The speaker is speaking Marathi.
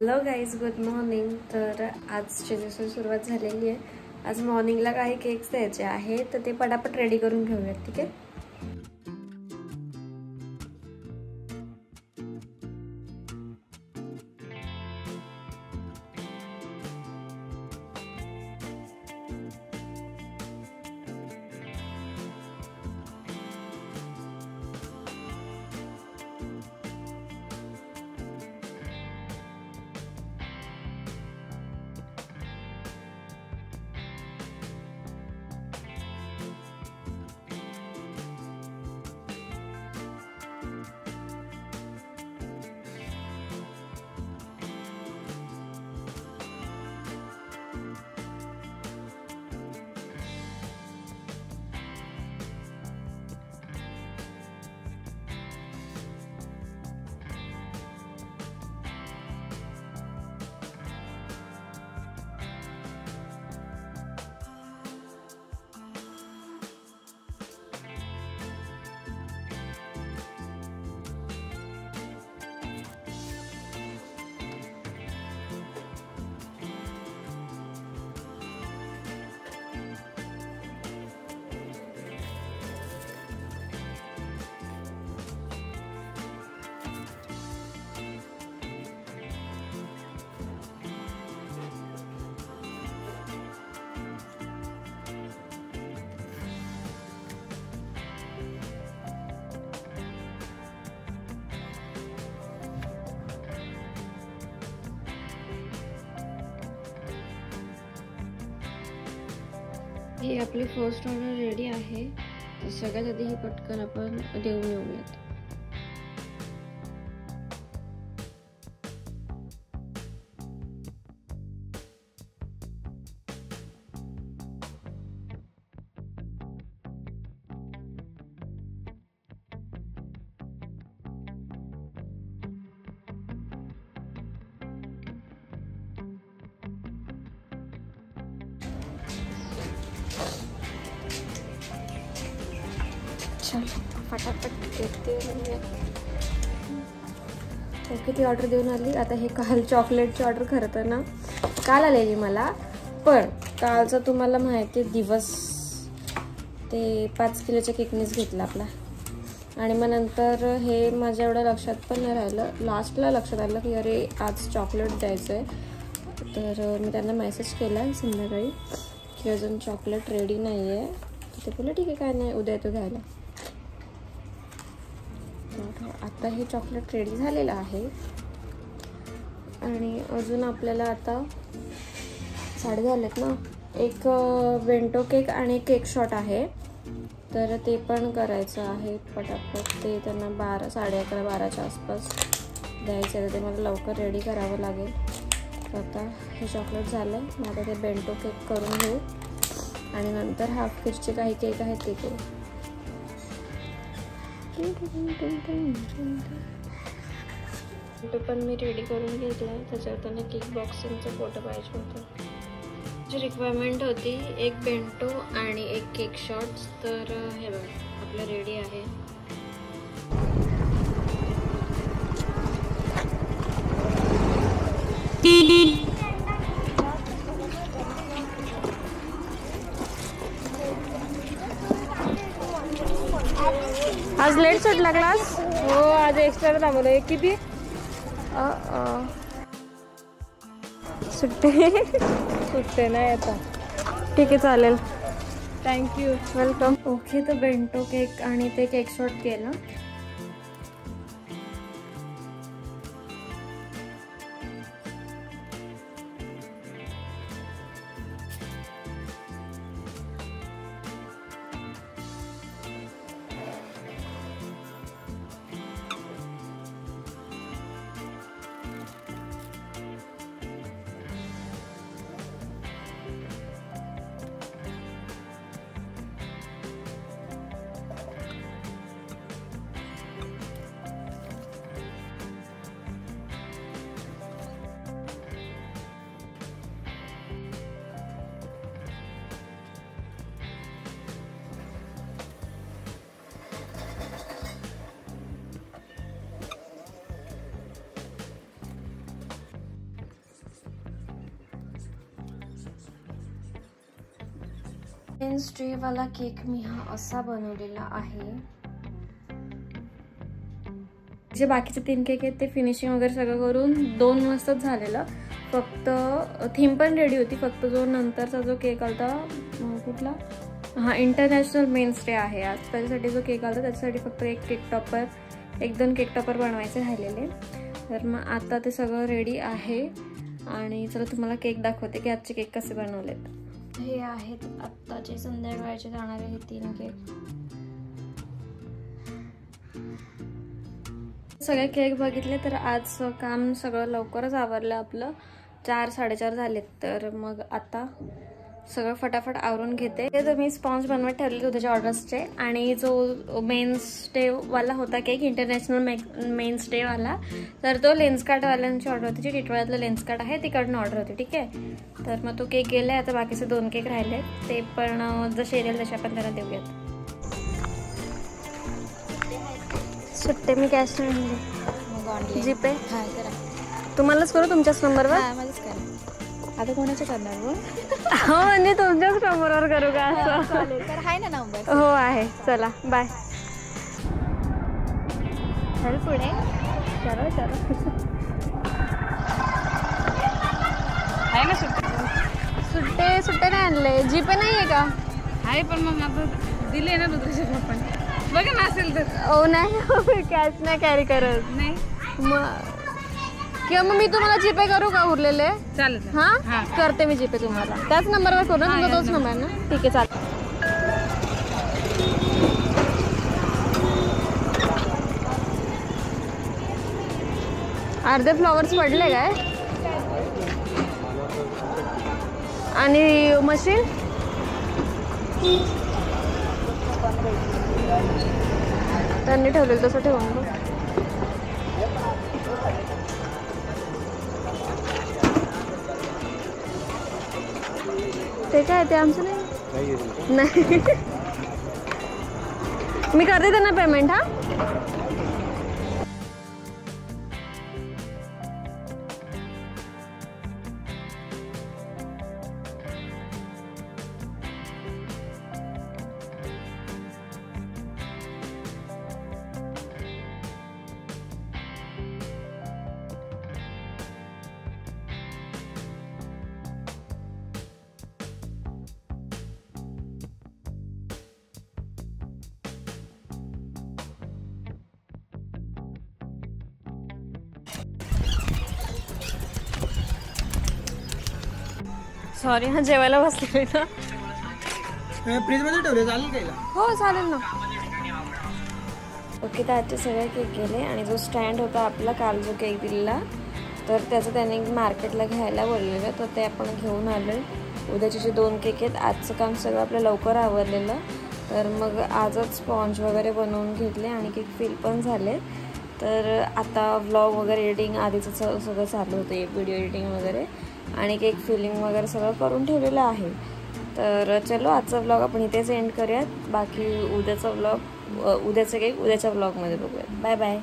Hello guys, good morning. तर आजच्या दिवसाची सुरुवात झालेली आहे. आज मॉर्निंगला काही केक्स द्यायचे आहे, तर ते पटापट रेडी करून घेऊयात. ठीक आहे. ही आपली फर्स्ट ऑर्डर रेडी आहे. तर सगळ्यात आधी ही पटकन आपण देऊन येऊयात. फटाफट केक देऊन ओके. ती ऑर्डर देऊन आली. आता हे काल चॉकलेटची ऑर्डर खरं तर ना काल आलेली मला, पण कालचा तुम्हाला माहिती दिवस ते 5 किलोच्या केकनेच घेतला आपला. आणि मग नंतर हे माझ्या एवढं लक्षात पण नाही राहिलं. लास्टला लक्षात आलं की अरे आज चॉकलेट द्यायचं आहे. तर मी त्यांना मेसेज केला संध्याकाळी की अजून चॉकलेट रेडी नाही आहे. ते बोलले ठीक आहे, काय नाही, उद्या येतो घ्यायला. आता हे चॉकलेट रेडी झालेलं आहे. आणि अजून आपल्याला आता साडे झालेत ना. एक बेंटो केक आणि एक केक शॉट आहे, तर ते पण करायचं आहे पटापट. ते त्यांना 12, 11:30, 12च्या आसपास द्यायचं आहे. ते मला लवकर रेडी करावं लागेल. तर आता हे चॉकलेट झालं. मग आता ते बेंटो केक करून घेऊ आणि नंतर हाफ केकचे काही केक आहेत ते करू. तो पण मी रेडी करून घेतला. त्याच्यावर त्यांना केक बॉक्सिंगचा फोटो पाहिजे होता. जी रिक्वायरमेंट होती एक बेंटो आणि एक केक शॉट्स. तर हे बघा आपलं रेडी आहे. आज लेट सुटला क्लास. हो, आज एक्स्ट्रा थांबवलं. किती सुट्टे नाही आता. ठीक आहे, चालेल. Thank you, welcome. ओके, तर बेंटो केक आणि ते केक शॉट केलं. मेन्स डे वाला केक मी हा असा बनवलेला आहे. जे बाकीचे 3 केक आहेत ते फिनिशिंग वगैरे सगळं करून 2 वाजताच झालेलं. फक्त थीम पण रेडी होती. फक्त जो नंतरचा जो केक आलता कुठला, हा इंटरनॅशनल मेन्स डे आहे आज, त्याच्यासाठी जो केक आलता त्याच्यासाठी फक्त एक 2 केक टॉपर बनवायचे राहिलेले. तर मग आता ते सगळं रेडी आहे आणि चला तुम्हाला केक दाखवते की आजचे केक कसे बनवलेत. हे आहेत आत्ताचे संध्याकाळचे जाणारे हे 3 केक. सगळे केक बघितले तर आज काम सगळं लवकरच आवरलं आपलं. 4-4:30 झालेत. तर मग आता सगळं फटाफट आवरून घेते. ते मी स्पॉन्ज बनवत ठेवलेले उद्याच्या ऑर्डर्सचे. आणि जो मेन्स डे वाला होता केक, इंटरनॅशनल मेन्स डे वाला, तर तो लेन्सकार्टवाल्यांची ऑर्डर होती. जी टिटवाळ्यातलं लेन्सकार्ट आहे तिकडनं ऑर्डर होती. ठीक आहे. तर मग तो केक गेला. आता बाकीचे 2 केक राहिले, ते पण जसे येईल तसे आपण त्यांना देऊयात. सुट्टे मी कॅश नाही आणले, जीपे तुम्हालाच करू तुमच्याच नंबरवर. आता कोणाच्या करणार मग? हो म्हणजे तुमच्याच नंबरवर करू का असं? तर आहे ना नंबर. हो आहे. चला बाय. चल पुढे. चलो आहे ना सुट्टे नाही आणले. जीपे नाही आहे का? आहे पण मग आता दिले ना दुसऱ्या आपण बघा ना असेल तर. हो नाही कॅश नाही कॅरी करत नाही मग, किंवा मग मी तुम्हाला जीपे करू का उरलेले? चालेल. हां करते मी जीपे तुम्हाला. त्याच नंबरवर करू ना? तुमचा तोच नंबर ना? ठीक आहे चालेल. अर्धे फ्लॉवर्स पडले काय? आणि मशीन त्यांनी ठेवलेलं तसं ठेवून बघ. ते काय ते आमचं नाही. मी करते त्यांना पेमेंट. हा सॉरी हा जेवायला बसले ना. फ्रीज मध्ये ठेवले चालेल काय? हो चालेल ना. ओके. तर आजचे सगळे केक गेले आणि जो स्टँड होता आपला काल जो केक दिलेला, तर त्याचं त्याने मार्केटला घ्यायला बोललेलं, तर ते आपण घेऊन आलो. उद्याचे जे 2 केक आहेत, आजचं काम सगळं आपलं लवकर आवरलेलं. तर मग आजच स्पॉन्ज वगैरे बनवून घेतले आणि केक फिल पण झाले. तर आता व्लॉग वगैरे एडिटिंग आधीचं सगळं चालू होतं, व्हिडिओ एडिटिंग वगैरे, आणि केक फिलिंग वगैरे सगळं करून ठेवलेलं आहे. तर चलो आजचा व्लॉग आपण इथेच एंड करूयात. बाकी उद्याचा व्लॉग, उद्याचं केक उद्याच्या व्लॉगमध्ये बघूयात. Bye bye.